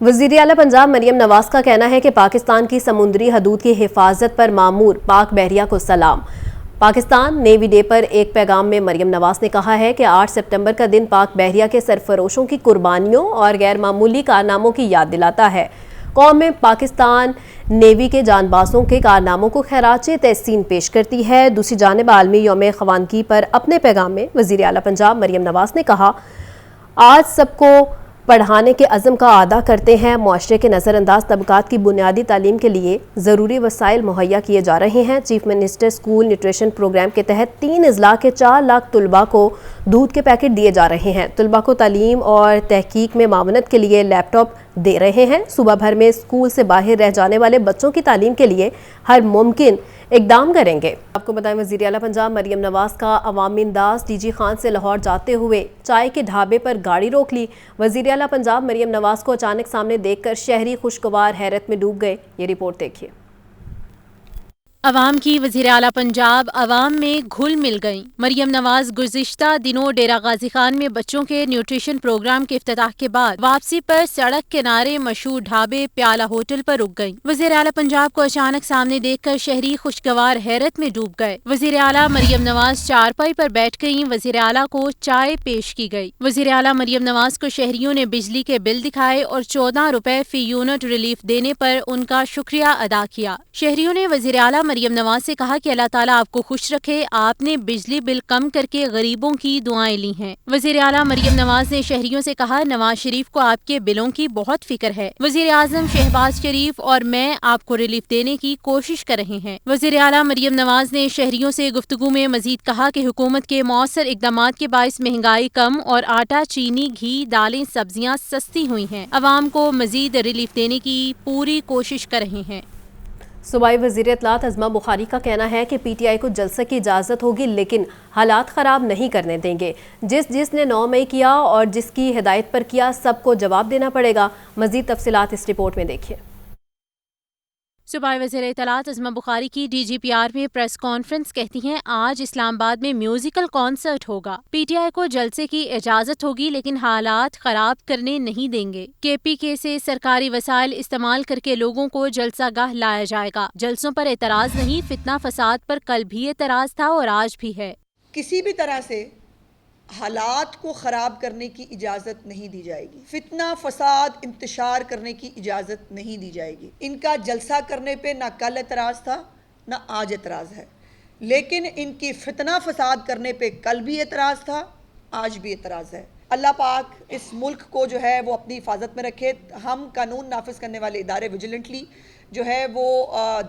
وزیر اعلیٰ پنجاب مریم نواز کا کہنا ہے کہ پاکستان کی سمندری حدود کی حفاظت پر مامور پاک بحریہ کو سلام۔ پاکستان نیوی ڈے پر ایک پیغام میں مریم نواز نے کہا ہے کہ 8 سپتمبر کا دن پاک بحریہ کے سرفروشوں کی قربانیوں اور غیر معمولی کارناموں کی یاد دلاتا ہے۔ قوم میں پاکستان نیوی کے جان بازوں کے کارناموں کو خراج تحسین پیش کرتی ہے۔ دوسری جانب عالمی یوم خوانگی پر اپنے پیغام میں وزیر اعلیٰ پنجاب مریم نواز نے کہا، آج سب کو پڑھانے کے عزم کا اعادہ کرتے ہیں۔ معاشرے کے نظر انداز طبقات کی بنیادی تعلیم کے لیے ضروری وسائل مہیا کیے جا رہے ہیں۔ Chief minister school nutrition programme کے تحت 3 اضلاع کے 4 لاکھ طلباء کو دودھ کے پیکٹ دیے جا رہے ہیں۔ طلباء کو تعلیم اور تحقیق میں معاونت کے لیے لیپ ٹاپ دے رہے ہیں۔ صوبہ بھر میں اسکول سے باہر رہ جانے والے بچوں کی تعلیم کے لیے ہر ممکن اقدام کریں گے۔ آپ کو بتائیں وزیر اعلیٰ پنجاب مریم نواز کا عوامی انداز، ڈی جی خان سے لاہور جاتے ہوئے چائے کے ڈھابے پر گاڑی روک لی۔ وزیر اعلیٰ پنجاب مریم نواز کو اچانک سامنے دیکھ کر شہری خوشگوار حیرت میں ڈوب گئے۔ یہ رپورٹ دیکھیے۔ عوام کی وزیر اعلیٰ پنجاب عوام میں گھل مل گئیں۔ مریم نواز گزشتہ دنوں ڈیرہ غازی خان میں بچوں کے نیوٹریشن پروگرام کے افتتاح کے بعد واپسی پر سڑک کنارے مشہور ڈھابے پیالہ ہوٹل پر رک گئیں۔ وزیر اعلیٰ پنجاب کو اچانک سامنے دیکھ کر شہری خوشگوار حیرت میں ڈوب گئے۔ وزیر اعلیٰ مریم نواز چارپائی پر بیٹھ گئیں۔ وزیر اعلیٰ کو چائے پیش کی گئی۔ وزیر اعلیٰ مریم نواز کو شہریوں نے بجلی کے بل دکھائے اور 14 روپے فی یونٹ ریلیف دینے پر ان کا شکریہ ادا کیا۔ شہریوں نے وزیر اعلیٰ مریم نواز سے کہا کہ اللہ تعالیٰ آپ کو خوش رکھے، آپ نے بجلی بل کم کر کے غریبوں کی دعائیں لی ہیں۔ وزیر اعلیٰ مریم نواز نے شہریوں سے کہا، نواز شریف کو آپ کے بلوں کی بہت فکر ہے۔ وزیر اعظم شہباز شریف اور میں آپ کو ریلیف دینے کی کوشش کر رہے ہیں۔ وزیر اعلیٰ مریم نواز نے شہریوں سے گفتگو میں مزید کہا کہ حکومت کے مؤثر اقدامات کے باعث مہنگائی کم اور آٹا، چینی، گھی، دالیں، سبزیاں سستی ہوئی ہیں۔ عوام کو مزید ریلیف دینے کی پوری کوشش کر رہے ہیں۔ صوبائی وزیر اطلاعات ازما بخاری کا کہنا ہے کہ پی ٹی آئی کو جلسے کی اجازت ہوگی لیکن حالات خراب نہیں کرنے دیں گے۔ جس نے 9 مئی کیا اور جس کی ہدایت پر کیا، سب کو جواب دینا پڑے گا۔ مزید تفصیلات اس رپورٹ میں دیکھیے۔ صوبائی وزیر اطلاعات ازما بخاری کی ڈی جی پی آر میں پریس کانفرنس کہتی ہیں، آج اسلام آباد میں میوزیکل کانسرٹ ہوگا۔ پی ٹی آئی کو جلسے کی اجازت ہوگی لیکن حالات خراب کرنے نہیں دیں گے۔ کے پی کے سے سرکاری وسائل استعمال کر کے لوگوں کو جلسہ گاہ لایا جائے گا۔ جلسوں پر اعتراض نہیں، فتنہ فساد پر کل بھی اعتراض تھا اور آج بھی ہے۔ کسی بھی طرح سے حالات کو خراب کرنے کی اجازت نہیں دی جائے گی، فتنہ فساد انتشار کرنے کی اجازت نہیں دی جائے گی۔ ان کا جلسہ کرنے پہ نہ کل اعتراض تھا نہ آج اعتراض ہے، لیکن ان کی فتنہ فساد کرنے پہ کل بھی اعتراض تھا، آج بھی اعتراض ہے۔ اللہ پاک اس ملک کو جو ہے وہ اپنی حفاظت میں رکھے۔ ہم قانون نافذ کرنے والے ادارے ویجیلنٹلی جو ہے وہ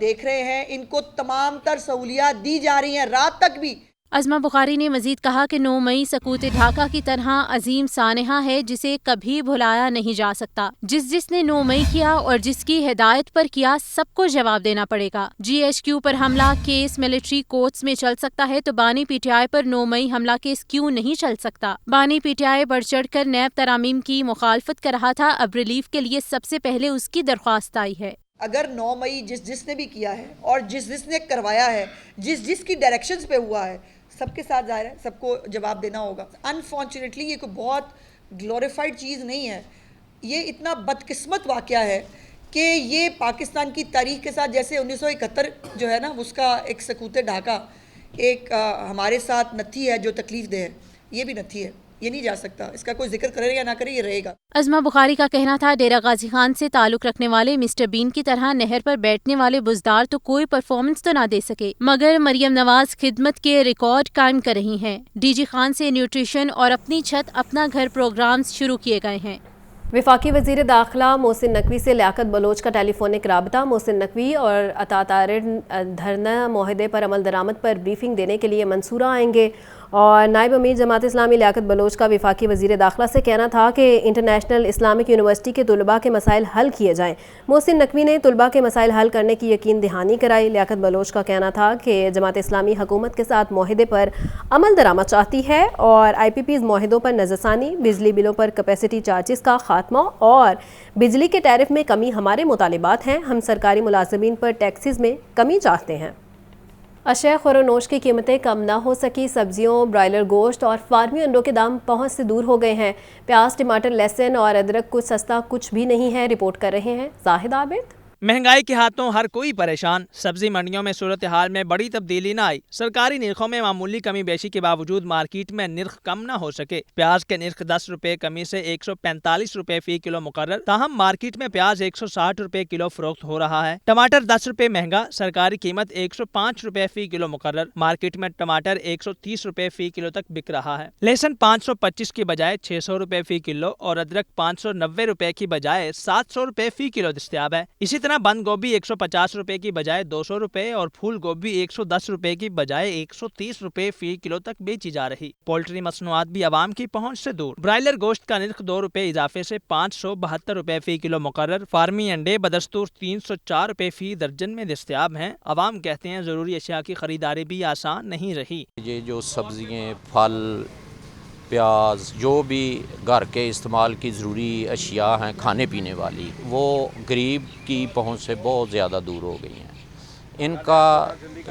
دیکھ رہے ہیں، ان کو تمام تر سہولیات دی جا رہی ہیں، رات تک بھی۔ ازما بخاری نے مزید کہا کہ 9 مئی سکوت ڈھاکہ کی طرح عظیم سانحہ ہے جسے کبھی بھلایا نہیں جا سکتا۔ جس نے 9 مئی کیا اور جس کی ہدایت پر کیا، سب کو جواب دینا پڑے گا۔ جی ایچ کیو پر حملہ کیس ملٹری کورٹس میں چل سکتا ہے تو بانی پی ٹی آئی پر 9 مئی حملہ کیس کیوں نہیں چل سکتا؟ بانی پی ٹی آئی بڑھ چڑھ کر نیب ترامیم کی مخالفت کر رہا تھا، اب ریلیف کے لیے سب سے پہلے اس کی درخواست آئی ہے۔ اگر 9 مئی جس نے بھی کیا ہے اور جس نے کروایا ہے، جس کی ڈائریکشنز پہ ہوا ہے، سب کے ساتھ ظاہر ہے سب کو جواب دینا ہوگا۔ انفارچونیٹلی یہ کوئی بہت گلوریفائڈ چیز نہیں ہے، یہ اتنا بدقسمت واقعہ ہے کہ یہ پاکستان کی تاریخ کے ساتھ جیسے 1971 جو ہے نا اس کا ایک سکوت ڈھاکہ ایک ہمارے ساتھ نتھی ہے جو تکلیف دہ ہے، یہ بھی نتھی ہے، یہ نہیں جا سکتا، اس کا کوئی ذکر کرے یا نہ کرے، یہ رہے گا۔ ازما بخاری کا کہنا تھا، ڈیرہ غازی خان سے تعلق رکھنے والے مسٹر بین کی طرح نہر پر بیٹھنے والے بزدار تو کوئی پرفارمنس تو نہ دے سکے، مگر مریم نواز خدمت کے ریکارڈ قائم کر رہی ہیں۔ ڈی جی خان سے نیوٹریشن اور اپنی چھت اپنا گھر پروگرامز شروع کیے گئے ہیں۔ وفاقی وزیر داخلہ محسن نقوی سے لیاقت بلوچ کا ٹیلی فونک رابطہ۔ محسن نقوی اور عطا طارق دھرنا معاہدے پر عمل درآمد پر بریفنگ دینے کے لیے منصورہ آئیں گے، اور نائب امیر جماعت اسلامی لیاقت بلوچ کا وفاقی وزیر داخلہ سے کہنا تھا کہ انٹرنیشنل اسلامک یونیورسٹی کے طلباء کے مسائل حل کیے جائیں۔ محسن نقوی نے طلباء کے مسائل حل کرنے کی یقین دہانی کرائی۔ لیاقت بلوچ کا کہنا تھا کہ جماعت اسلامی حکومت کے ساتھ معاہدے پر عمل درآمد چاہتی ہے اور آئی پی پیز معاہدوں پر نظر ثانی، بجلی بلوں پر کیپیسٹی چارجز کا خاتمہ اور بجلی کے ٹیرف میں کمی ہمارے مطالبات ہیں۔ ہم سرکاری ملازمین پر ٹیکسز میں کمی چاہتے ہیں۔ اشیاء خورونوش کی قیمتیں کم نہ ہو سکی، سبزیوں، برائلر گوشت اور فارمی انڈوں کے دام پہنچ سے دور ہو گئے ہیں۔ پیاز، ٹماٹر، لہسن اور ادرک کچھ سستا کچھ بھی نہیں ہے، رپورٹ کر رہے ہیں زاہد عابد۔ مہنگائی کے ہاتھوں ہر کوئی پریشان۔ سبزی منڈیوں میں صورتحال میں بڑی تبدیلی نہ آئی۔ سرکاری نرخوں میں معمولی کمی بیشی کے باوجود مارکیٹ میں نرخ کم نہ ہو سکے۔ پیاز کے نرخ 10 روپے کمی سے 145 روپے فی کلو مقرر، تاہم مارکیٹ میں پیاز 160 روپے کلو فروخت ہو رہا ہے۔ ٹماٹر 10 روپے مہنگا، سرکاری قیمت 105 روپے فی کلو مقرر، مارکیٹ میں ٹماٹر 130 روپے فی کلو تک بک رہا ہے۔ لہسن 525 کی بجائے 600 روپے فی کلو اور ادرک 590 روپے کی بجائے 700 روپے فی کلو دستیاب ہے۔ اسی طرح بند گوبھی 150 روپے کی بجائے 200 روپے اور پھول گوبھی 110 روپے کی بجائے 130 روپے فی کلو تک بیچی جا رہی۔ پولٹری مصنوعات بھی عوام کی پہنچ سے دور۔ برائلر گوشت کا نرخ 2 روپے اضافے سے 572 روپے فی کلو مقرر۔ فارمی انڈے بدستور 304 روپے فی درجن میں دستیاب ہیں۔ عوام کہتے ہیں ضروری اشیاء کی خریداری بھی آسان نہیں رہی۔ یہ جو سبزیاں، پھل، پیاز، جو بھی گھر کے استعمال کی ضروری اشیاء ہیں کھانے پینے والی، وہ غریب کی پہنچ سے بہت زیادہ دور ہو گئی ہیں۔ ان کا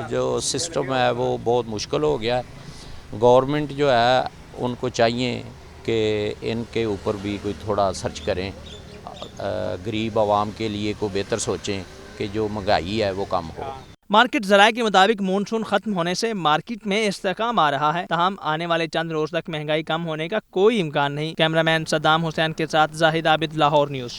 جو سسٹم ہے وہ بہت مشکل ہو گیا ہے۔ گورنمنٹ جو ہے ان کو چاہیے کہ ان کے اوپر بھی کوئی تھوڑا سرچ کریں، غریب عوام کے لیے کوئی بہتر سوچیں کہ جو مہنگائی ہے وہ کم ہو۔ مارکیٹ ذرائع کے مطابق مونسون ختم ہونے سے مارکیٹ میں استحکام آ رہا ہے، تاہم آنے والے چند روز تک مہنگائی کم ہونے کا کوئی امکان نہیں۔ کیمرامین صدام حسین کے ساتھ زاہد عابد، لاہور نیوز۔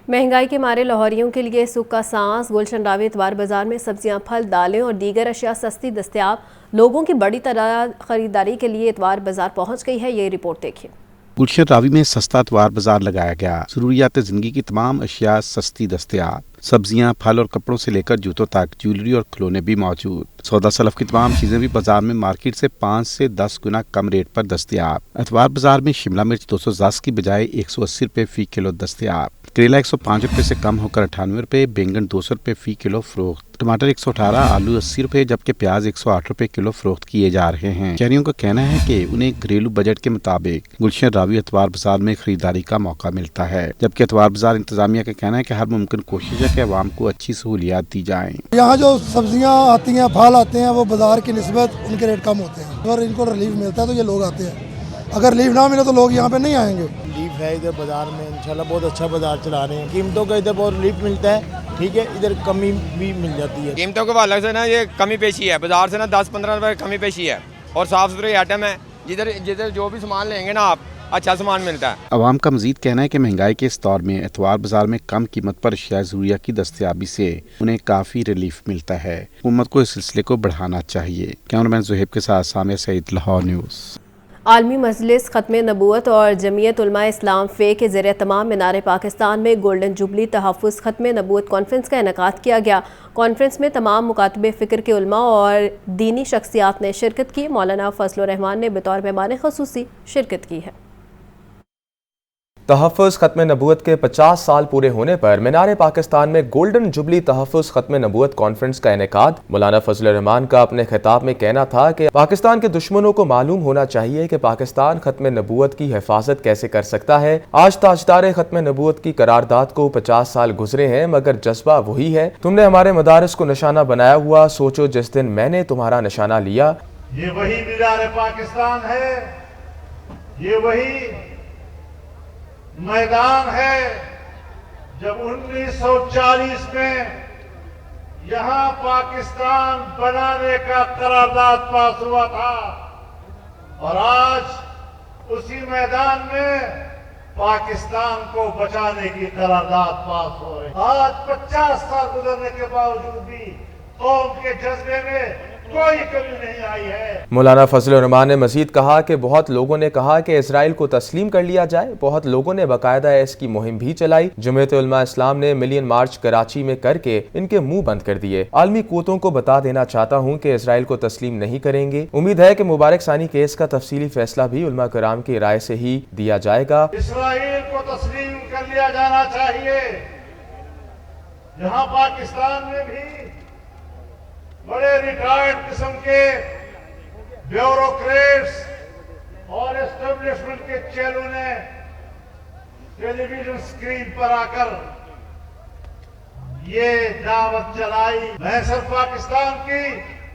مہنگائی کے مارے لاہوریوں کے لیے سکھ کا سانس۔ گلشن راوی اتوار بازار میں سبزیاں، پھل، دالیں اور دیگر اشیاء سستی دستیاب۔ لوگوں کی بڑی تعداد خریداری کے لیے اتوار بازار پہنچ گئی ہے، یہ رپورٹ دیکھیں۔ گلشن راوی میں سستا اتوار بازار لگایا گیا۔ ضروریات زندگی کی تمام اشیاء سستی دستیاب۔ سبزیاں، پھل اور کپڑوں سے لے کر جوتوں تک، جیولری اور کھلونے بھی موجود۔ سودا سلف کی تمام چیزیں بھی بازار میں مارکیٹ سے 5 سے 10 گنا کم ریٹ پر دستیاب۔ اتوار بازار میں شملہ مرچ 210 کی بجائے 180 روپے فی کلو دستیاب۔ کریلا 105 روپے سے کم ہو کر 98 روپے، بینگن 200 روپے فی کلو فروخت۔ ٹماٹر 118، آلو 80 روپے جبکہ پیاز 108 روپے کلو فروخت کیے جا رہے ہیں۔ شہریوں کا کہنا ہے کہ انہیں گھریلو بجٹ کے مطابق گلشن راوی اتوار بازار میں خریداری کا موقع ملتا ہے، جبکہ اتوار بازار انتظامیہ کا کہنا ہے کہ ہر ممکن کوشش ہے کہ عوام کو اچھی سہولیات دی جائیں۔ یہاں جو سبزیاں آتی ہیں، پھل آتے ہیں، وہ بازار کی نسبت ان کے ریٹ کم ہوتے ہیں اور ان کو ریلیف ملتا ہے تو یہ لوگ آتے ہیں۔ اگر ریلیف نہ ملے تو لوگ یہاں پہ نہیں آئیں گے۔ ریلیف ہے ادھر بازار میں، انشاءاللہ بہت اچھا بازار چلا رہے ہیں۔ قیمتوں کا ادھر بہت ریلیف ملتا ہے، ٹھیک ہے، ادھر کمی بھی مل جاتی ہے۔ قیمتوں کے حوالے سے نا یہ کمی پیشی ہے، بازار سے نا 10-15 روپے کمی پیشی ہے اور صاف ستھرے آئٹم ہے۔ جدھر جو بھی سامان لیں گے نا آپ، اچھا سامان ملتا ہے۔ عوام کا مزید کہنا ہے کہ مہنگائی کے اس دور میں اتوار بازار میں کم قیمت پر اشیاء ضروریہ کی دستیابی سے انہیں کافی ریلیف ملتا ہے۔ حکومت کو اس سلسلے کو بڑھانا چاہیے۔ کیمرامین زہیب کے ساتھ سامع سعید، لاہور نیوز۔ عالمی مجلس ختم نبوت اور جمعیت علماء اسلام فے کے زیر اہتمام مینار پاکستان میں گولڈن جوبلی تحفظ ختم نبوت کانفرنس کا انعقاد کیا گیا۔ کانفرنس میں تمام مکاتب فکر کے علماء اور دینی شخصیات نے شرکت کی۔ مولانا فضل الرحمان نے بطور مہمان خصوصی شرکت کی ہے۔ تحفظ ختم نبوت کے 50 سال پورے ہونے پر مینار پاکستان میں گولڈن جوبلی تحفظ ختم نبوت کانفرنس کا انعقاد۔ مولانا فضل الرحمان کا اپنے خطاب میں کہنا تھا کہ پاکستان کے دشمنوں کو معلوم ہونا چاہیے کہ پاکستان ختم نبوت کی حفاظت کیسے کر سکتا ہے۔ آج تاجدار ختم نبوت کی قرارداد کو 50 سال گزرے ہیں مگر جذبہ وہی ہے۔ تم نے ہمارے مدارس کو نشانہ بنایا ہوا، سوچو جس دن میں نے تمہارا نشانہ لیا۔ یہ وہی مینار پاکستان ہے، یہ وہی میدان ہے جب 1940 میں یہاں پاکستان بنانے کا قرارداد پاس ہوا تھا اور آج اسی میدان میں پاکستان کو بچانے کی قرارداد پاس ہو رہی ہے۔ آج 50 سال گزرنے کے باوجود بھی قوم کے جذبے میں کوئی کمی نہیں آئی ہے۔ مولانا فضل الرحمان نے مزید کہا کہ بہت لوگوں نے کہا کہ اسرائیل کو تسلیم کر لیا جائے، بہت لوگوں نے باقاعدہ اس کی مہم بھی چلائی۔ جمعیت علماء اسلام نے ملین مارچ کراچی میں کر کے ان کے منہ بند کر دیے۔ عالمی قوتوں کو بتا دینا چاہتا ہوں کہ اسرائیل کو تسلیم نہیں کریں گے۔ امید ہے کہ مبارک ثانی کیس کا تفصیلی فیصلہ بھی علماء کرام کی رائے سے ہی دیا جائے گا۔ اسرائیل کو تسلیم کر لیا جانا چاہیے۔ یہاں پاکستان میں بھی بڑے ریٹائرڈ قسم کے بیوروکریٹس اور اسٹیبلشمنٹ کے چیلوں نے ٹیلی ویژن سکرین پر آ کر یہ دعوت چلائی۔ میں صرف پاکستان کی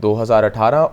2018